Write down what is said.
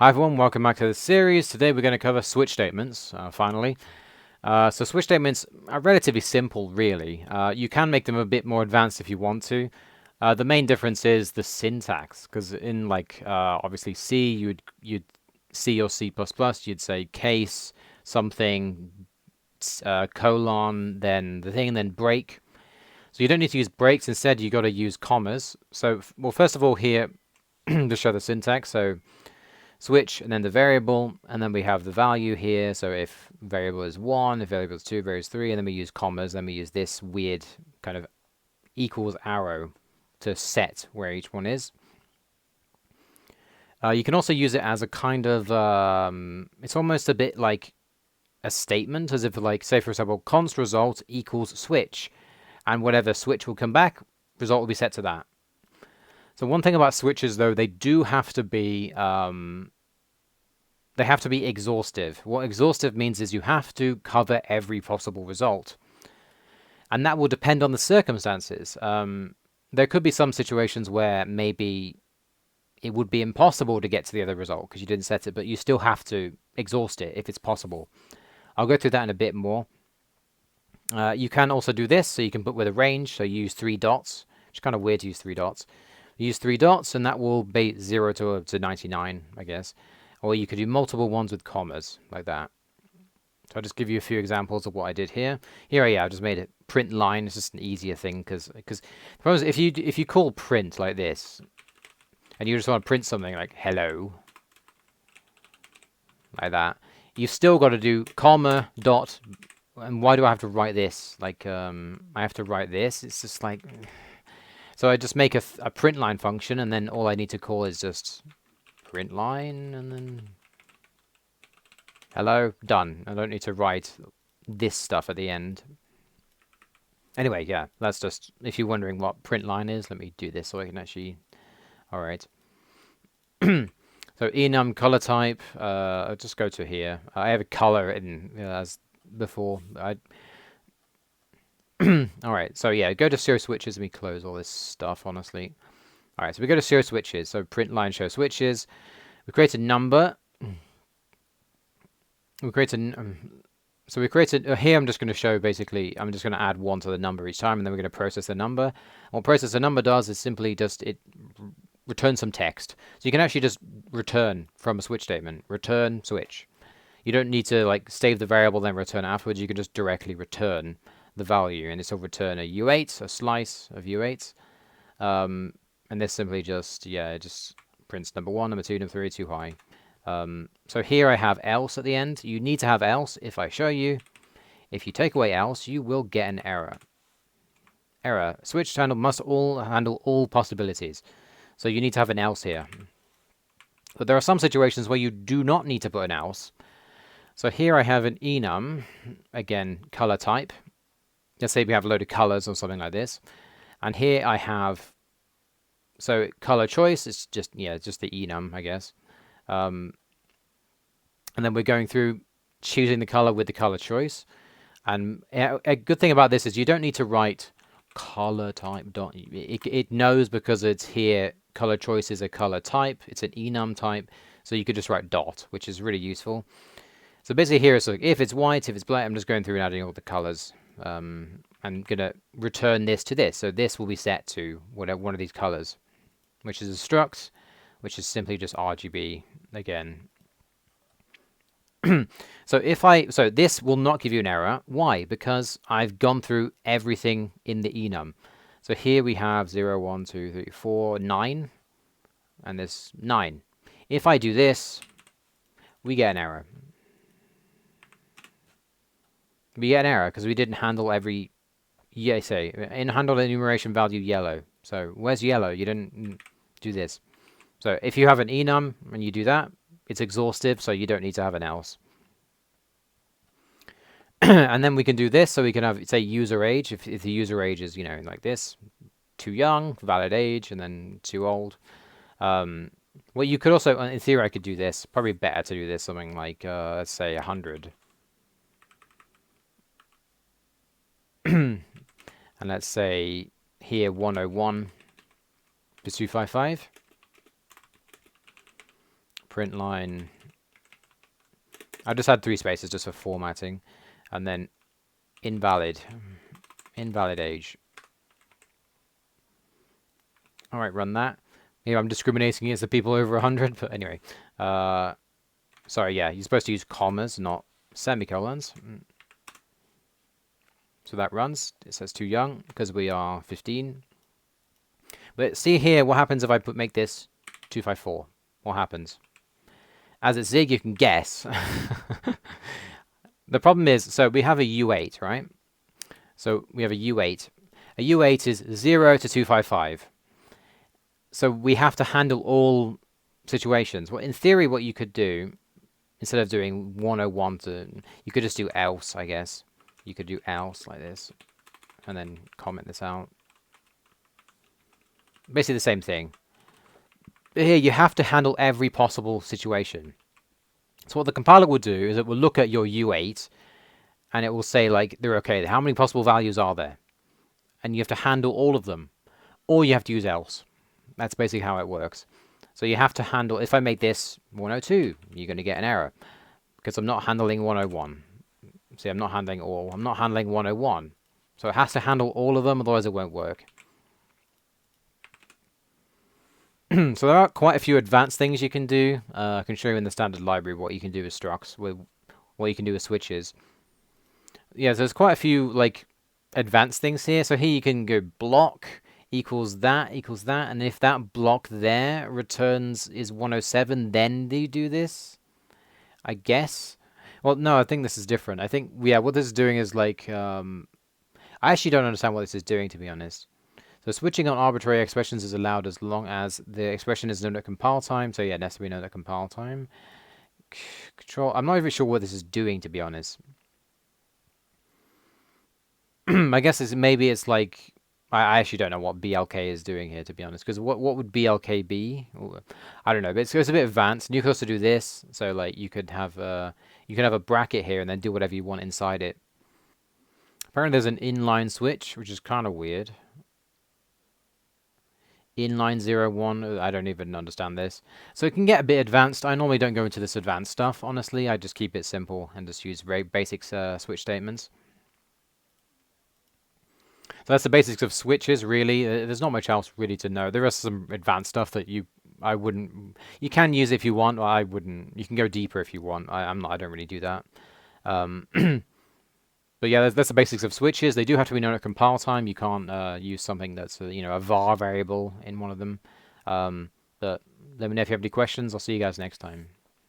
Hi everyone, welcome back to the series. Today we're going to cover switch statements, finally. So switch statements are relatively simple, really. You can make them a bit more advanced if you want to. The main difference is the syntax, because in obviously C, you'd C or C++, you'd say case, something, colon, then the thing, then break. So you don't need to use breaks. Instead, you got to use commas. So, well, first of all, here to show the syntax. So switch and then the variable, and then we have the value here. So if variable is 1, if variable is 2, variable is 3, and then we use commas, then we use this weird kind of equals arrow to set where each one is. You can also use it as a kind of, it's almost a bit like a statement, as if like, say for example, const result equals switch, and whatever switch will come back, result will be set to that. So one thing about switches, though, they do have to be exhaustive. What exhaustive means is you have to cover every possible result, and that will depend on the circumstances. There could be some situations where maybe it would be impossible to get to the other result because you didn't set it, but you still have to exhaust it if it's possible. I'll go through that in a bit more. You can also do this, so you can put with a range, so you use 3 dots, which is kind of weird to use 3 dots. Use 3 dots, and that will be 0 to 99, I guess. Or you could do multiple ones with commas, like that. So I'll just give you a few examples of what I did here. Here, yeah, I just made it print line. It's just an easier thing, because if you call print like this, and you just want to print something like hello, like that, you've still got to do comma, dot, and why do I have to write this? Like, I have to write this. It's just like... So I just make a print line function, and then all I need to call is just print line, and then hello, done. I don't need to write this stuff at the end. Anyway, yeah, that's just, if you're wondering what print line is, let me do this so I can actually... Alright. So enum color type, I'll just go to here. I have a color in, as before. Alright, so yeah, go to show switches and we close all this stuff, honestly. Alright, so we go to show switches. So print line show switches. We create a number. We create a... here I'm just going to show, basically, I'm just going to add 1 to the number each time, and then we're going to process the number. And what process the number does is simply just, it returns some text. So you can actually just return from a switch statement. Return switch. You don't need to like save the variable, then return afterwards. You can just directly return the value, and this will return a U8, a slice of U8. And this simply just, yeah, it just prints number 1, number 2, number 3, too high. So here I have else at the end. You need to have else if I show you. If you take away else, you will get an error. Error. Switch handle must handle all possibilities. So you need to have an else here. But there are some situations where you do not need to put an else. So here I have an enum, again, color type. Let's say we have a load of colors or something like this. And here I have, so color choice is just, yeah, just the enum, I guess. And then we're going through choosing the color with the color choice. And a good thing about this is you don't need to write color type dot. It knows, because it's here, color choice is a color type. It's an enum type. So you could just write dot, which is really useful. So basically here it's like, if it's white, if it's black, I'm just going through and adding all the colors. I'm going to return this to this. So this will be set to whatever one of these colors, which is a struct, which is simply just RGB again. So this will not give you an error. Why? Because I've gone through everything in the enum. So here we have 0, 1, 2, 3, 4, 9, and there's 9. If I do this, we get an error. We get an error because we didn't handle every, yeah, say, handle enumeration value yellow. So where's yellow? You didn't do this. So if you have an enum and you do that, it's exhaustive, so you don't need to have an else. And then we can do this, so we can have, say, user age. If the user age is, you know, like this, too young, valid age, and then too old. Well, you could also, in theory, I could do this. Probably better to do this, something like, let's say, 100. And let's say here 101 to 255. println. I just had 3 spaces just for formatting, and then invalid age. All right, run that. Maybe I'm discriminating against the people over 100, but anyway. Sorry, yeah, you're supposed to use commas, not semicolons. So that runs. It says too young because we are 15. But see here, what happens if I make this 254? What happens? As it's zig, you can guess. The problem is, so we have a U8, right? So we have a U8. A U8 is 0 to 255. So we have to handle all situations. Well, in theory, what you could do, instead of doing 101 you could just do else, I guess. You could do else like this, and then comment this out. Basically the same thing. But here, you have to handle every possible situation. So what the compiler will do is it will look at your U8, and it will say, like, they're okay. How many possible values are there? And you have to handle all of them. Or you have to use else. That's basically how it works. So you have to handle, if I make this 102, you're going to get an error. Because I'm not handling 101. See, I'm not handling all. I'm not handling 101. So it has to handle all of them, otherwise it won't work. So there are quite a few advanced things you can do. I can show you in the standard library what you can do with structs, what you can do with switches. Yeah, so there's quite a few like advanced things here. So here you can go block equals that, and if that block there returns is 107, then you do this, I guess. Well, no, I think this is different. I think, yeah, what this is doing is like, I actually don't understand what this is doing, to be honest. So switching on arbitrary expressions is allowed as long as the expression is known at compile time. So yeah, it has to be known at compile time. Control. I'm not even sure what this is doing, to be honest. I guess maybe it's like, I actually don't know what BLK is doing here, to be honest. Because what would BLK be? I don't know. But it's a bit advanced. And you could also do this. So like you could have a bracket here and then do whatever you want inside it. Apparently there's an inline switch, which is kind of weird. Inline 01, I don't even understand this. So it can get a bit advanced. I normally don't go into this advanced stuff, honestly. I just keep it simple and just use very basic switch statements. So that's the basics of switches, really. There's not much else really to know. There is some advanced stuff that you can use if you want, or I wouldn't. You can go deeper if you want. I don't really do that. But yeah, that's the basics of switches. They do have to be known at compile time. You can't use something that's a var variable in one of them. But let me know if you have any questions. I'll see you guys next time.